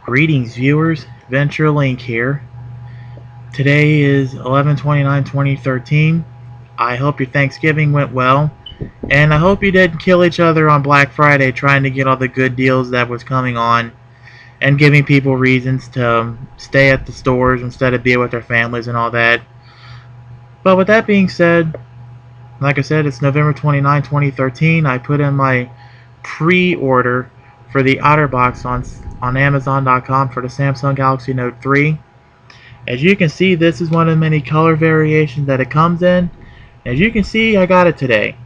Greetings viewers, Venture Link here. Today is 11/29/2013. I hope your Thanksgiving went well, and I hope you didn't kill each other on Black Friday trying to get all the good deals that was coming on and giving people reasons to stay at the stores instead of be with their families and all that. But with that being said, like I said, it's November 29, 2013. I put in my pre-order for the Otterbox on Amazon.com for the Samsung Galaxy Note 3. As you can see, this is one of the many color variations that it comes in. As you can see, I got it today.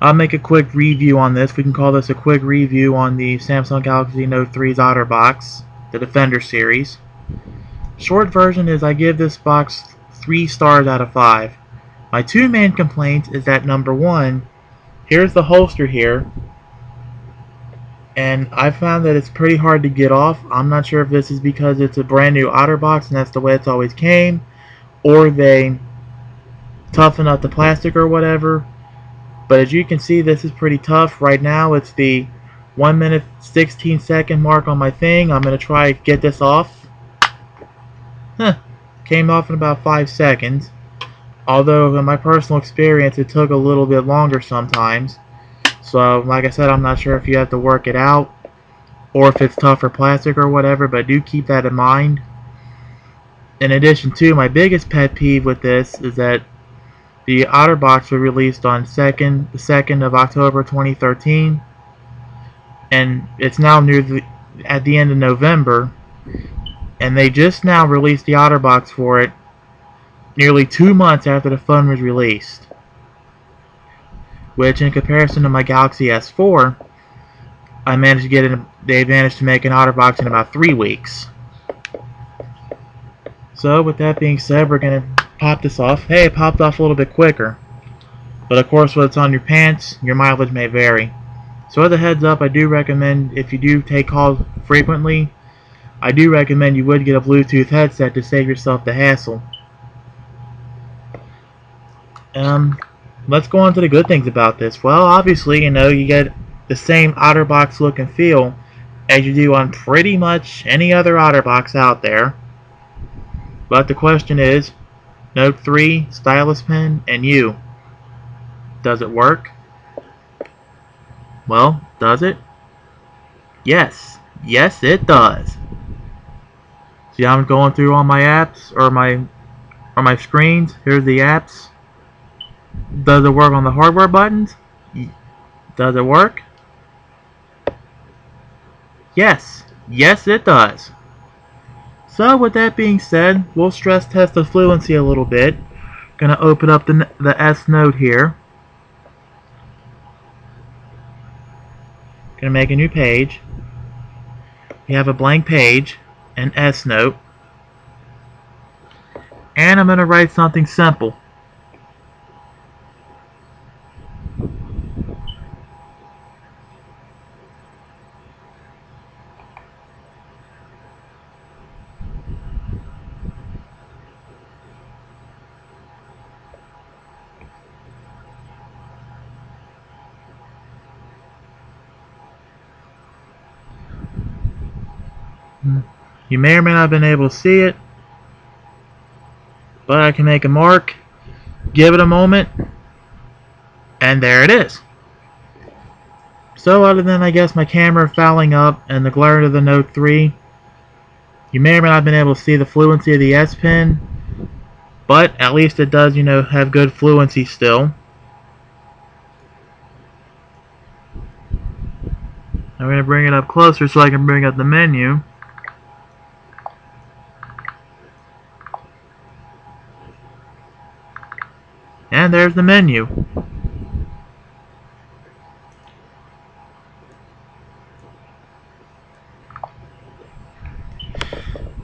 I'll make a quick review on this. We can call this a quick review on the Samsung Galaxy Note 3's Otterbox, the Defender series. Short version is I give this box 3 stars out of 5. My two main complaints is that number one, here's the holster here, and I found that it's pretty hard to get off. I'm not sure if this is because it's a brand new Otterbox and that's the way it's always came, or they toughen up the plastic or whatever. But as you can see, this is pretty tough. Right now it's the 1 minute 16 second mark on my thing. I'm going to try to get this off. Came off in about 5 seconds. Although in my personal experience it took a little bit longer sometimes. So like I said, I'm not sure if you have to work it out or if it's tougher plastic or whatever, but do keep that in mind. In addition to, my biggest pet peeve with this is that the Otterbox was released on the 2nd of October 2013, and it's now at the end of November, and they just now released the Otterbox for it nearly 2 months after the phone was released, which in comparison to my Galaxy S4, they managed to make an Otterbox in about 3 weeks. So with that being said, we're going to pop this off. Hey, it popped off a little bit quicker, but of course when it's on your pants, your mileage may vary. So as a heads up, I do recommend, if you do take calls frequently, I do recommend you would get a Bluetooth headset to save yourself the hassle. Let's go on to the good things about this. Well, obviously, you get the same Otterbox look and feel as you do on pretty much any other Otterbox out there. But the question is, Note 3, stylus pen, and you. Does it work? Well, does it? Yes. Yes, it does. See, I'm going through all my apps, or my screens. Here's the apps. Does it work on the hardware buttons? Does it work? Yes. Yes, it does. So with that being said, we'll stress test the fluency a little bit. Gonna open up the S Note here. Gonna make a new page. You have a blank page, an S Note, and I'm gonna write something simple. You may or may not have been able to see it, but I can make a mark, give it a moment, and there it is. So other than, I guess, my camera fouling up and the glare of the Note 3, you may or may not have been able to see the fluency of the S Pen, but at least it does, have good fluency still. I'm going to bring it up closer so I can bring up the menu. And there's the menu.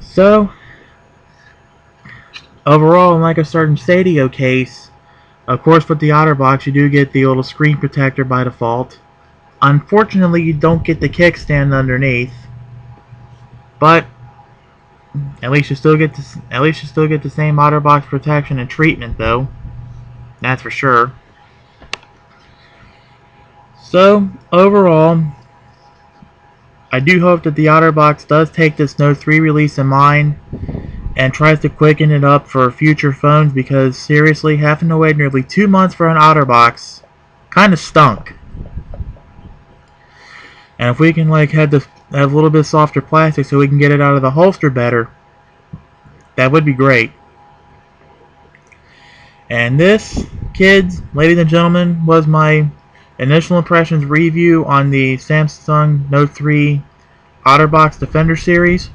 So, overall, like a certain Stadio case, of course with the Otterbox you do get the little screen protector by default. Unfortunately, you don't get the kickstand underneath, but at least you still get the same Otterbox protection and treatment, though. That's for sure. So overall, I do hope that the Otterbox does take this Note 3 release in mind and tries to quicken it up for future phones, because seriously, having to wait nearly 2 months for an Otterbox kind of stunk. And if we can have a little bit softer plastic so we can get it out of the holster better, that would be great. And this, kids, ladies and gentlemen, was my initial impressions review on the Samsung Note 3 Otterbox Defender series.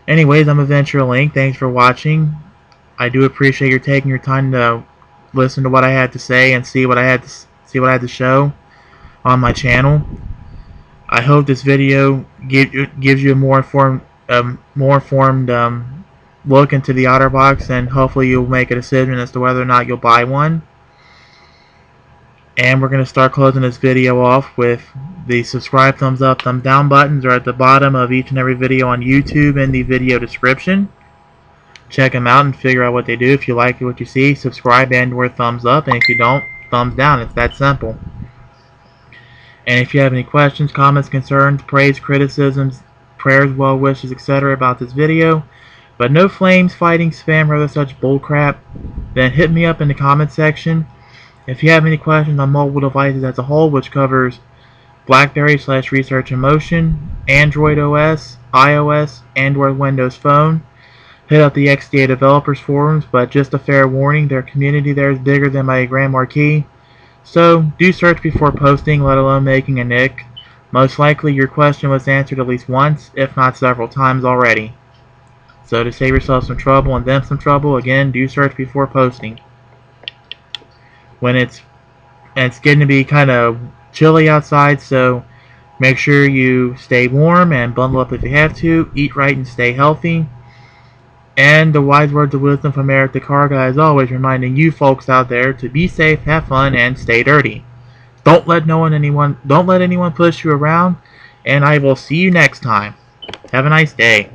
Anyways, I'm Adventure Link. Thanks for watching. I do appreciate your taking your time to listen to what I had to say and see what I had to show on my channel. I hope this video gives you a more informed look into the Otterbox, and hopefully you'll make a decision as to whether or not you'll buy one. And we're going to start closing this video off with the subscribe, thumbs up, thumbs down buttons are at the bottom of each and every video on YouTube in the video description. Check them out and figure out what they do. If you like what you see, subscribe and/or thumbs up, and if you don't, thumbs down. It's that simple. And if you have any questions, comments, concerns, praise, criticisms, prayers, well wishes, etc. about this video, but no flames, fighting, spam, or other such bullcrap, then hit me up in the comment section. If you have any questions on mobile devices as a whole, which covers BlackBerry/Research in Motion, Android OS, iOS, Android Windows Phone, hit up the XDA developers forums, but just a fair warning, their community there is bigger than my Grand Marquee. So, do search before posting, let alone making a nick. Most likely your question was answered at least once, if not several times already. So to save yourself some trouble and them some trouble, again, do search before posting. It's getting to be kind of chilly outside, so make sure you stay warm and bundle up if you have to, eat right and stay healthy. And the wise words of wisdom from Eric the Car Guy, as always, reminding you folks out there to be safe, have fun, and stay dirty. Don't let anyone push you around, and I will see you next time. Have a nice day.